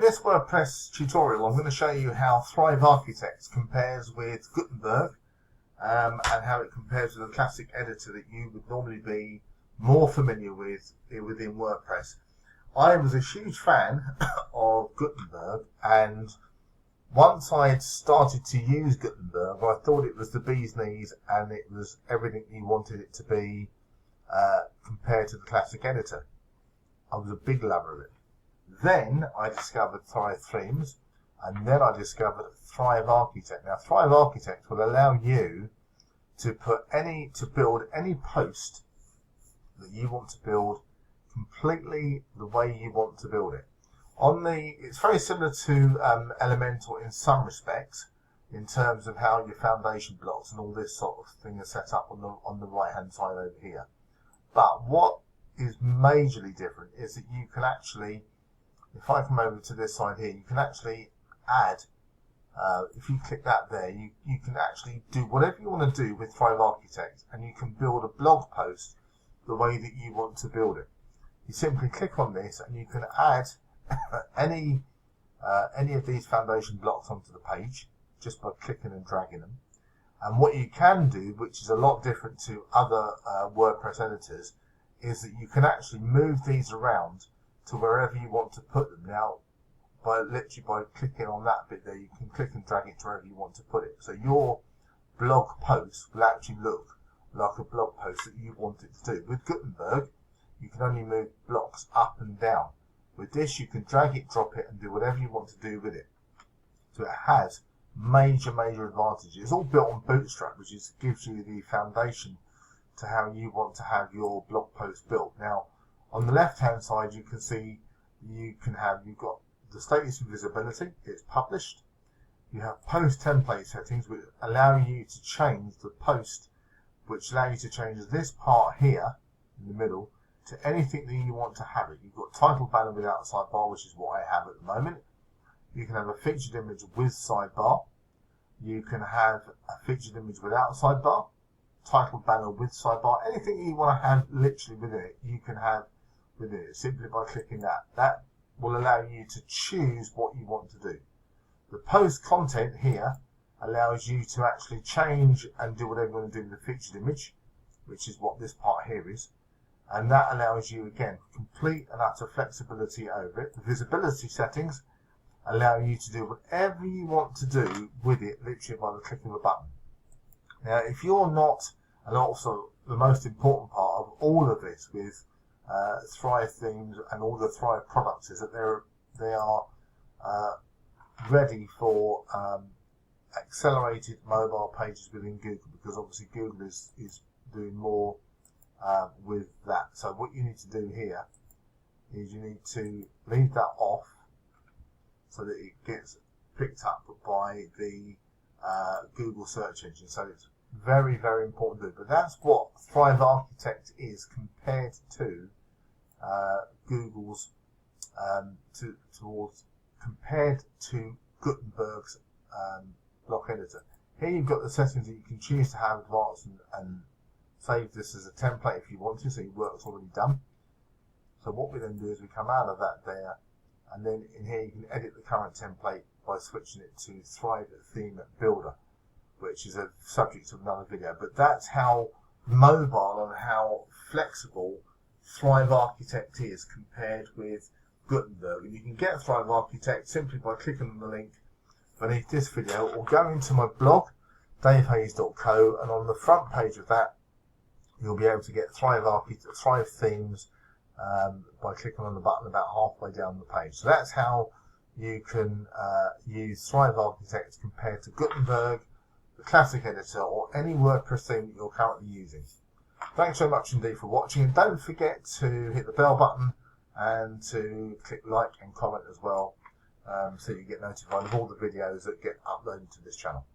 this WordPress tutorial, I'm going to show you how Thrive Architect compares with Gutenberg and how it compares with the classic editor that you would normally be more familiar with within WordPress. I was a huge fan of Gutenberg, and once I had started to use Gutenberg, I thought it was the bee's knees and it was everything you wanted it to be compared to the classic editor. I was a big lover of it. Then I discovered Thrive Themes, and then I discovered Thrive Architect. Now, Thrive Architect will allow you to build any post that you want to build completely the way you want to build it. It's very similar to Elementor in some respects, in terms of how your foundation blocks and all this sort of thing are set up on the right hand side over here. But what is majorly different is that you can actually, if I come over to this side here, you can actually add, if you click that there, you can actually do whatever you want to do with Thrive Architect, and you can build a blog post the way that you want to build it. You simply click on this and you can add any of these foundation blocks onto the page just by clicking and dragging them. And what you can do, which is a lot different to other WordPress editors, is that you can actually move these around to wherever you want to put them. Now, by clicking on that bit there, you can click and drag it to wherever you want to put it. So your blog post will actually look like a blog post that you want it to do. With Gutenberg, you can only move blocks up and down. With this, you can drag it, drop it, and do whatever you want to do with it. So it has major advantages. It's all built on Bootstrap, which gives you the foundation to how you want to have your blog post built. Now, on the left-hand side, you can see you've got the status and visibility. It's published. You have post template settings, which allow you to change the post, which allow you to change this part here in the middle to anything that you want to have it. You've got title banner without sidebar, which is what I have at the moment. You can have a featured image with sidebar. You can have a featured image without sidebar, title banner with sidebar. Anything you want to have literally within it, you can have within it simply by clicking that. That will allow you to choose what you want to do. The post content here allows you to actually change and do whatever you want to do with the featured image, which is what this part here is. And that allows you, again, complete and utter flexibility over it. The visibility settings allow you to do whatever you want to do with it, literally by the click of a button. Now, if you're not, and also the most important part of all of this with Thrive Themes and all the Thrive products is that they are ready for accelerated mobile pages within Google, because obviously Google is doing more with that. So what you need to do here is you need to leave that off so that it gets picked up by the Google search engine. So it's very important to do. But that's what Thrive Architect is compared to Google's compared to Gutenberg's block editor. Here you've got the settings that you can choose to have advanced and save this as a template if you want to, so your work's already done. So what we then do is we come out of that there, and then in here you can edit the current template by switching it to Thrive Theme Builder, which is a subject of another video. But that's how mobile and how flexible Thrive Architect is compared with Gutenberg. And you can get Thrive Architect simply by clicking on the link beneath this video, or go into my blog, davehayes.co, and on the front page of that you'll be able to get Thrive Themes by clicking on the button about halfway down the page. So that's how you can use Thrive Architect compared to Gutenberg, the classic editor, or any WordPress theme that you're currently using. Thanks so much indeed for watching, and don't forget to hit the bell button and to click like and comment as well, so you get notified of all the videos that get uploaded to this channel.